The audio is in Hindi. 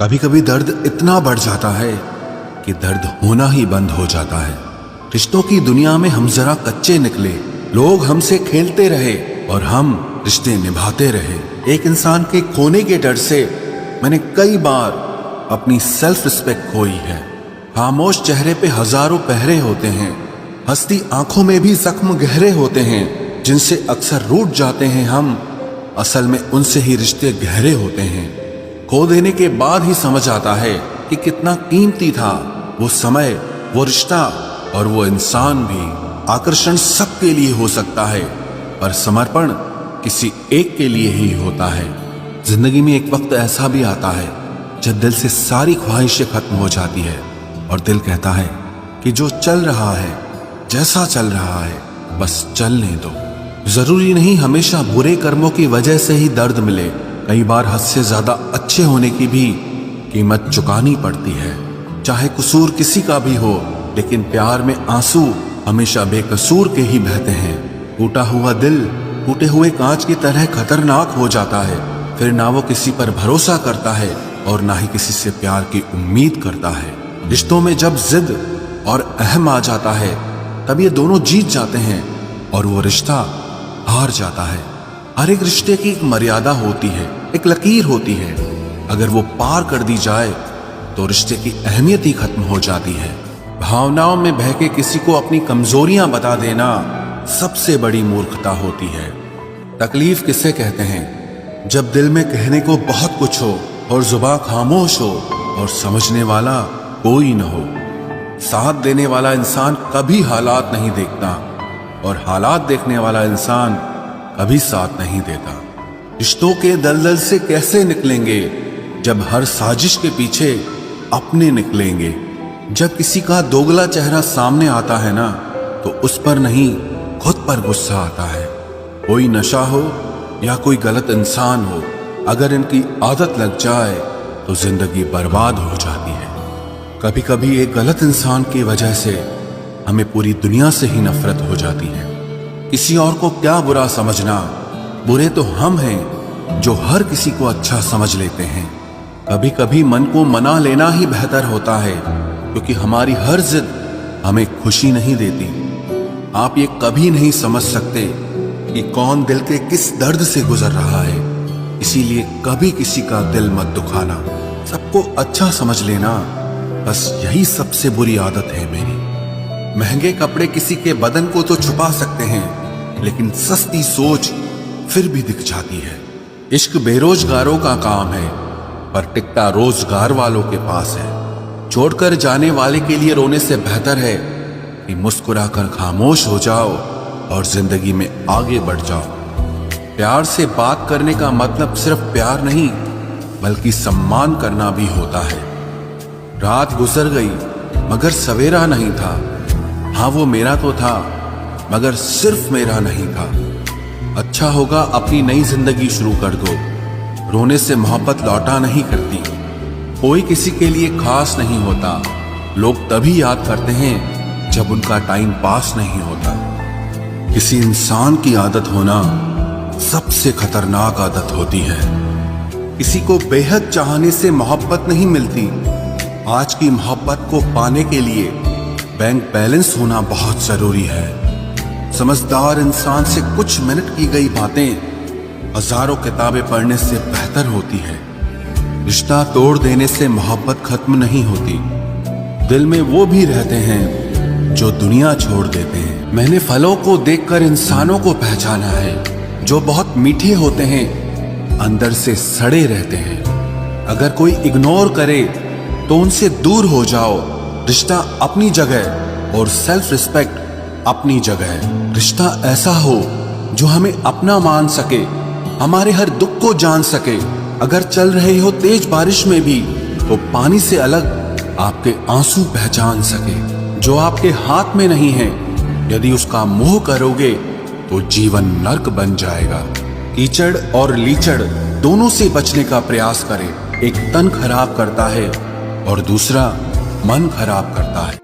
कभी कभी दर्द इतना बढ़ जाता है कि दर्द होना ही बंद हो जाता है। रिश्तों की दुनिया में हम जरा कच्चे निकले, लोग हमसे खेलते रहे और हम रिश्ते निभाते रहे। एक इंसान के खोने के डर से मैंने कई बार अपनी सेल्फ रिस्पेक्ट खोई है। खामोश चेहरे पे हजारों पहरे होते हैं, हंसती आंखों में भी जख्म गहरे होते हैं, जिनसे अक्सर रूठ जाते हैं हम, असल में उनसे ही रिश्ते गहरे होते हैं। खो देने के बाद ही समझ आता है कि कितना कीमती था वो समय, वो रिश्ता और वो इंसान भी। आकर्षण सबके लिए हो सकता है, पर समर्पण किसी एक के लिए ही होता है। जिंदगी में एक वक्त ऐसा भी आता है जब दिल से सारी ख्वाहिशें खत्म हो जाती है और दिल कहता है कि जो चल रहा है, जैसा चल रहा है, बस चलने दो। जरूरी नहीं हमेशा बुरे कर्मों की वजह से ही दर्द मिले, कई बार हद से ज्यादा अच्छे होने की भी कीमत चुकानी पड़ती है। चाहे कसूर किसी का भी हो, लेकिन प्यार में आंसू हमेशा बेकसूर के ही बहते हैं। टूटा हुआ दिल टूटे हुए कांच की तरह खतरनाक हो जाता है। फिर ना वो किसी पर भरोसा करता है और ना ही किसी से प्यार की उम्मीद करता है। रिश्तों में जब जिद और अहम आ जाता है, तब ये दोनों जीत जाते हैं और वो रिश्ता हार जाता है। हर एक रिश्ते की एक मर्यादा होती है, एक लकीर होती है। अगर वो पार कर दी जाए तो रिश्ते की अहमियत ही खत्म हो जाती है। भावनाओं में बह के किसी को अपनी कमजोरियां बता देना सबसे बड़ी मूर्खता होती है। तकलीफ किसे कहते हैं? जब दिल में कहने को बहुत कुछ हो और जुबान खामोश हो और समझने वाला कोई न हो। साथ देने वाला इंसान कभी हालात नहीं देखता और हालात देखने वाला इंसान कभी साथ नहीं देता। रिश्तों के दलदल से कैसे निकलेंगे जब हर साजिश के पीछे अपने निकलेंगे। जब किसी का दोगला चेहरा सामने आता है ना, तो उस पर नहीं खुद पर गुस्सा आता है। कोई नशा हो या कोई गलत इंसान हो, अगर इनकी आदत लग जाए तो जिंदगी बर्बाद हो जाती है। कभी कभी एक गलत इंसान की वजह से हमें पूरी दुनिया से ही नफरत हो जाती है। किसी और को क्या बुरा समझना, बुरे तो हम हैं जो हर किसी को अच्छा समझ लेते हैं। कभी कभी मन को मना लेना ही बेहतर होता है, क्योंकि हमारी हर जिद हमें खुशी नहीं देती। आप ये कभी नहीं समझ सकते कि कौन दिल के किस दर्द से गुजर रहा है, इसीलिए कभी किसी का दिल मत दुखाना। सबको अच्छा समझ लेना, बस यही सबसे बुरी आदत है मेरी। महंगे कपड़े किसी के बदन को तो छुपा सकते हैं, लेकिन सस्ती सोच फिर भी दिख जाती है। इश्क बेरोजगारों का काम है, पर टिकटा रोजगार वालों के पास है। छोड़कर जाने वाले के लिए रोने से बेहतर है कि मुस्कुराकर खामोश हो जाओ और जिंदगी में आगे बढ़ जाओ। प्यार से बात करने का मतलब सिर्फ प्यार नहीं, बल्कि सम्मान करना भी होता है। रात गुजर गई मगर सवेरा नहीं था। हाँ, वो मेरा तो था, मगर सिर्फ मेरा नहीं था। अच्छा होगा अपनी नई जिंदगी शुरू कर दो। रोने से मोहब्बत लौटा नहीं करती। कोई किसी के लिए खास नहीं होता। लोग तभी याद करते हैं जब उनका टाइम पास नहीं होता। किसी इंसान की आदत होना सबसे खतरनाक आदत होती है। किसी को बेहद चाहने से मोहब्बत नहीं मिलती। आज की मोहब्बत को पाने के लिए बैंक बैलेंस होना बहुत जरूरी है। समझदार इंसान से कुछ मिनट की गई बातें हजारों किताबें पढ़ने से बेहतर होती है। रिश्ता तोड़ देने से मोहब्बत खत्म नहीं होती। दिल में वो भी रहते हैं जो दुनिया छोड़ देते हैं। मैंने फलों को देखकर इंसानों को पहचाना है, जो बहुत मीठे होते हैं, अंदर से सड़े रहते हैं। अगर कोई इग्नोर करे तो उनसे दूर हो जाओ। रिश्ता अपनी जगह और सेल्फ रिस्पेक्ट अपनी जगह। रिश्ता ऐसा हो जो हमें अपना मान सके, हमारे हर दुख को जान सके। अगर चल रहे हो तेज बारिश में भी, तो पानी से अलग आपके आंसू पहचान सके। जो आपके हाथ में नहीं है, यदि उसका मोह करोगे तो जीवन नर्क बन जाएगा। कीचड़ और लीचड़ दोनों से बचने का प्रयास करें। एक तन खराब करता है और दूसरा मन खराब करता है।